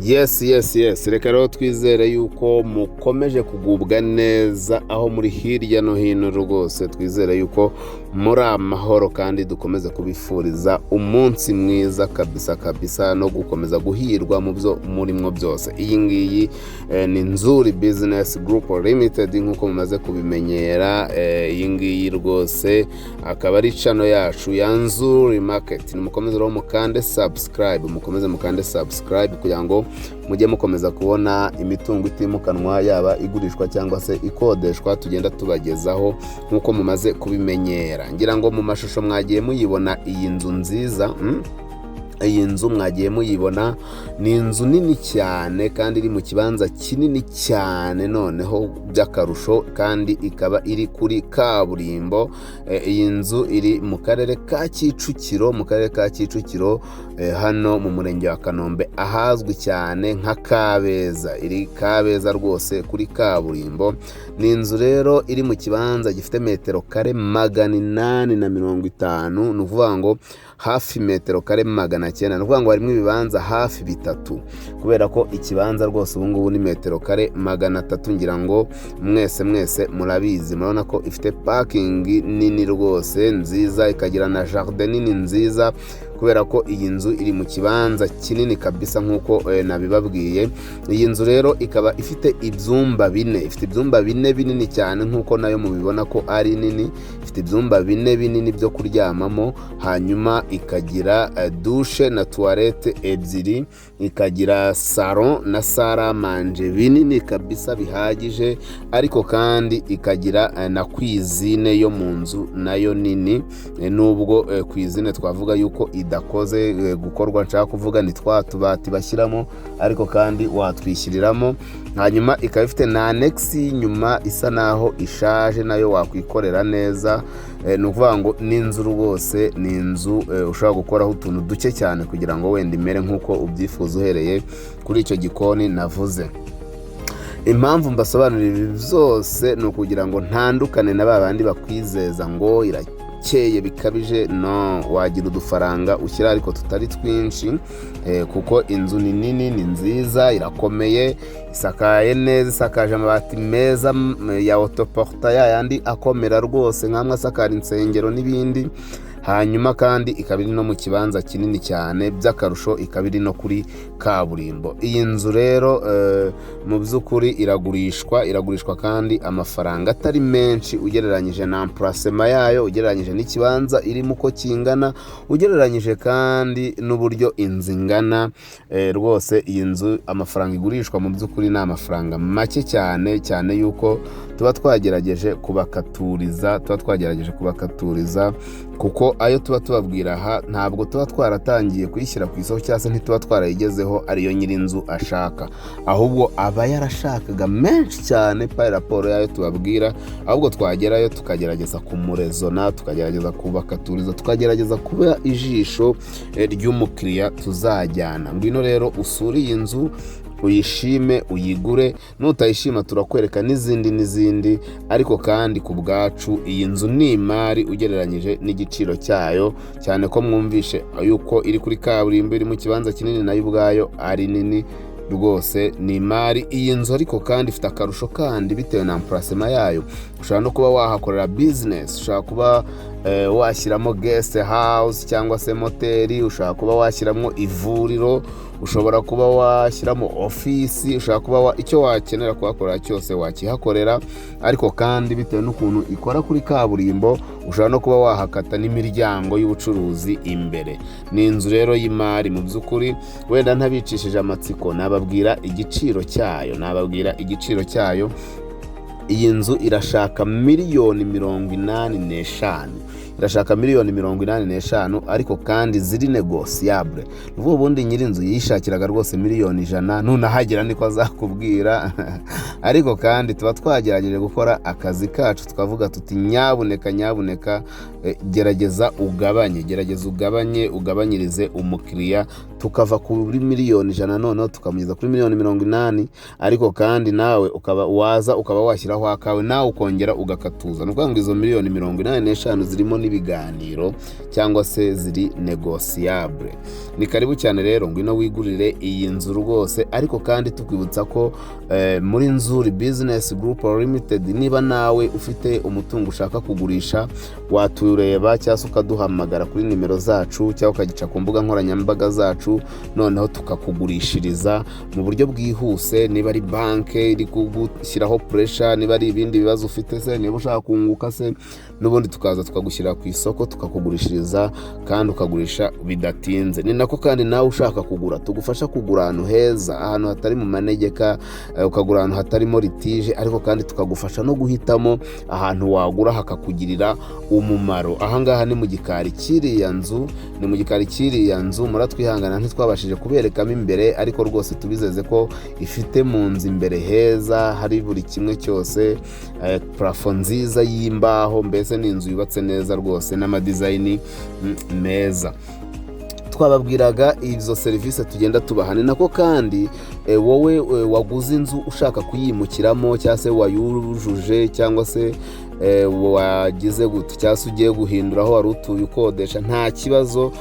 Yes, reka rero twizere yuko mukomeje kugubwa neza aho muri hirya no hino rwose. Twizere yuko muri amahoro kandi dukomeze kubifuriza umunsi mwiza kabisa no gukomeza guhirwa mu byo murimo byose. Iyi ngiyi ni Nzuri Business Group Limited nk'uko mumaze kubimenyera. Iyi ngiyi rwose akaba ari channel yacu ya Nzuri Market. Mukomeze rero mukande subscribe kugira ngo mujye mukomeza kubona imitungo itimukanwa yaba igurishwa cyangwa se ikodeshwa tugenda tubagezaho nk'uko mumaze kubimenyera. Ngira ngo mu mashusho mwagiye muyibona iyi nzu nziza. Iyi nzu mwagiye muyibona ni inzu nini cyane kandi iri mu kibanza kinini cyane noneho by'akarusho, kandi ikaba iri kuri kaburimbo. Iyi nzu iri mu karere ka Kicukiro, hano mu murenge wa Kanombe ahazwi cyane nka Kabeza. Iri Kabeza rwose kuri kaburimbo. Ni inzu rero iri mu kibanza gifite metero kare 850, ni ukuvuga ngo hafi metero kare 900. Ni ukuvuga ngo harimo ibibanza hafi bitatu, kubera ko ikibanza rwose ubu ngubu ni metero kare 300. Ngira ngo mwese murabizi, murabona ko ifite parking nini rwose nziza, ikagira na jardin nini nziza, kubera ko iyi nzu iri mu kibanza kinini kabisa nk'uko nabibabwiye. Iyi nzu rero ikaba ifite ibyumba 4, ifite ibyumba 4 binini cyane nk'uko nayo mubibona ko ari nini. Ifite ibyumba 4 binini byo kuryamamo, hanyuma ikagira douche na toilette ebyiri, ikagira salon na salle à manger binini kabisa bihagije, ariko kandi ikagira na cuisine yo mu nzu nayo nini. Nubwo cuisine twavuga yuko idakoze gukorwa, nshaka kuvuga ni tubati bashyiramo, ariko kandi watwishyuriramo. Hanyuma ikaba ifite na annex nyuma isa naho ishaje, nayo wakwikorera neza. Ni ukuvuga ngo ni inzu rwose, ni inzu ushobora gukoraho utuntu duke cyane kugira ngo wenda imere nk'uko ubyifuza uhereye kuri icyo gikoni navuze. Impamvu mbasobanurira ibi byose ni ukugira ngo ntandukane na babandi bakwizeza ngo irakeye bikabije. No, wagira udufaranga ushyira ariko tutari twinshi, kuko inzu ni nini, ni nziza, irakomeye, isakaye neza, isakaje amabati meza ya autoporta yayandi akomera rwose nk'amwe asakara insengero n'ibindi. Hanyuma kandi ikaba iri no mu kibanza kinini cyane by'akarusho, ikaba iri no kuri kaburimbo. Iyi nzu rero mu by'ukuri iragurishwa kandi amafaranga atari menshi ugereranyije na emplacement yayo, ugereranyije n'ikibanza irimo uko kingana, ugereranyije kandi n'uburyo inzu ingana. Rwose iyi nzu amafaranga igurishwa mu by'ukuri ni amafaranga make cyane yuko tuba twagerageje kubakaturiza, kuko ayo tuba tubabwira aha ntabwo tuba twaratangiye kuyishyira ku isoko cyangwa se ntituba twarayigezeho ariyo nyir'inzu ashaka, ahubwo aba yarashakaga menshi cyane pa raporo yayo tubabwira. Ahubwo twagerayo tukagerageza kumurezona, tukagerageza kubakaturiza, tukagerageza kuba ijisho ry'umukiriya tuzajyana. Ngwino rero usure iyi nzu, uyishime, uyigure. Nutayishima turakwereka n'izindi, ariko kandi ku bwacu iyi nzu ni imari ugereranyije n'igiciro cyayo, cyane ko mwumvishe yuko iri kuri kaburimbo, iri mu kibanza kinini, nayo ubwayo ari nini rwose, ni imari iyi nzu. Ariko kandi ifite akarusho kandi bitewe na emplacement yayo. Ushobora no kuba wahakorera business, ushobora kuba washyiramo guest house cyangwa se moteri, ushobora kuba washyiramo ivuriro, ushobora kuba washyiramo ofisi, ushobora kuba icyo wakenera kuhakorera cyose wakihakorera. Ariko kandi bitewe n'ukuntu ikora kuri kaburimbo, ushobora no kuba wahakata n'imiryango y'ubucuruzi imbere. Ni inzu rero y'imari mu by'ukuri. Wenda ntabicishije amatsiko, nababwira igiciro cyayo. Iyi nzu irashaka miliyoni 85. Irashaka miliyoni 85, ariko kandi ziri negociable. Ubu ubundi nyir'inzu yishakiraga rwose miliyoni 100, nunahagera niko azakubwira. Ariko kandi tuba twagerageje gukora akazi kacu, tukavuga tuti nyabuneka gerageza ugabanyirize umukiriya, tukava kuri miliyoni 100 noneho tukamugeza kuri miliyoni 80. Ariko kandi nawe ukaba washyiraho akawe, nawe ukongera ugakatuza. Ni ukuvuga ngo izo miliyoni 85 zirimo n'ibiganiro cyangwa se ziri negosiyabule. Ni karibu cyane rero ngwino wigurire iyi nzu rwose, ariko kandi tukwibutsa ko muri Nzuri Business Group Limited niba nawe ufite umutungo ushaka kugurisha watureba cyangwa se ukaduhamagara kuri nimero zacu cyangwa ukagica ku mbuga nkoranyambaga zacu, noneho tukakugurishiriza mu buryo bwihuse. Niba ari banke iri kugushyiraho pressure, niba ari ibindi bibazo ufite se, niba ushaka kunguka se, n'ubundi tukaza tukagushyira ku isoko tukakugurishiriza kandi ukagurisha bidatinze. Ni nako kandi nawe ushaka kugura tugufasha kugura ahantu heza, ahantu hatari mu manegeka, ukagura ahantu hatarimo litige, ariko kandi tukagufasha no guhitamo ahantu wagura hakakugirira umumaro. Ahangaha ni mu gikari cy'iriya nzu, muratwihangana ntitwabashije kuberekamo imbere, ariko rwose tubizeze ko ifite mu nzu imbere heza, hari buri kimwe cyose, parafo nziza y'imbaho, mbese ni inzu yubatse neza rwose n'amadizayini meza. Twababwiraga izo serivisi tugenda tubaha. Ni nako kandi wowe waguze inzu ushaka kuyimukiramo cyangwa se wayujuje cyangwa se wagize gute cyangwa se ugiye guhindura aho wari utuye ukodesha, nta kibazo,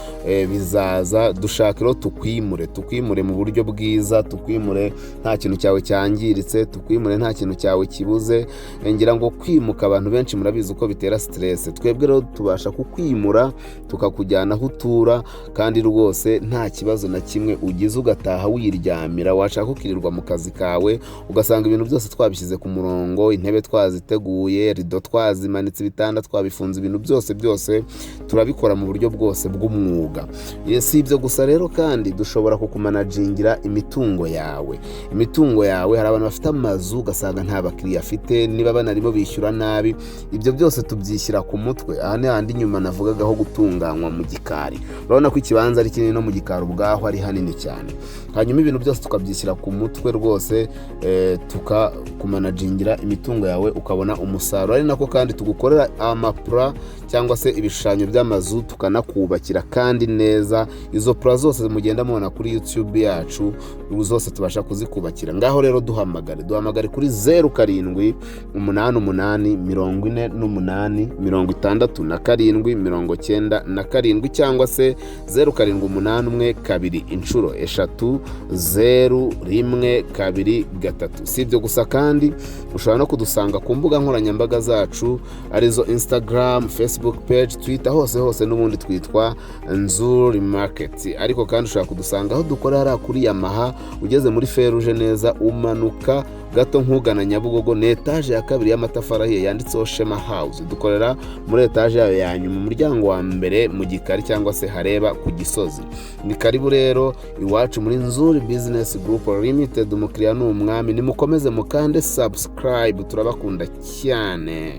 bizaza dushaka rero tukwimure mu buryo bwiza, tukwimure nta kintu cyawe cyangiritse, tukwimure nta kintu cyawe kibuze. Ngira ngo kwimuka abantu benshi murabizi uko bitera stress. Twebwe rero tubasha kukwimura tukakujyana aho utura, kandi rwose nta kibazo na kimwe ugize, ugataha wiryamira. Washaka ukirirwa mu kazi kawe ugasanga ibintu byose twabishyize ku murongo, intebe twaziteguye, rido twazimanitse, ibitanda twabifunze, ibintu byose turabikora mu buryo bwose bw'umwuga. Si ibyo gusa rero, kandi dushobora kukumanagingira imitungo yawe. Hari abantu bafite amazu ugasanga nta bakiriya afite, niba banarimo bishyura nabi, ibyo byose tubyishyira ku mutwe. Aha ni handi nyuma navugagaho gutunganywa mu gikari. Urabona ko ikibanza ari kinini no mu gikari ubwaho ari hanini cyane. Hanyuma ibintu byose tukabyishyira ku mutwe rwose, tukakumanagingira imitungo yawe ukabona umusaruro. Ari nako kandi tugukorera amapura cyangwa se ibishushanyo by'amazu tukanakubakira kandi neza. Izo pura zose mugenda mubona kuri YouTube yacu zose tubasha kuzikubakira. Ngaho rero duhamagare kuri 0788586797 cyangwa se 0781 Si ibyo gusa kandi ushobora no kudusanga ku mbuga nkoranyambaga zacu arizo Instagram, Facebook page, Twitter, hose n'ubundi twitwa Nzuri Market. Ariko kandi ushobora kudusanga aho dukorera kuri Yamaha, ugeze muri Feruje neza umanuka gato nkugana Nyabugogo, ni etaje ya kabiri y'amatafari ahiye yanditseho Shema House. Dukorera muri etaje yayo ya nyuma, umuryango wa mbere mu gikari cyangwa se hareba ku Gisozi. Ni karibu rero iwacu muri Nzuri Business Group Limited. Umukiriya ni umwami. Nimukomeze mukande subscribe, turabakunda cyane.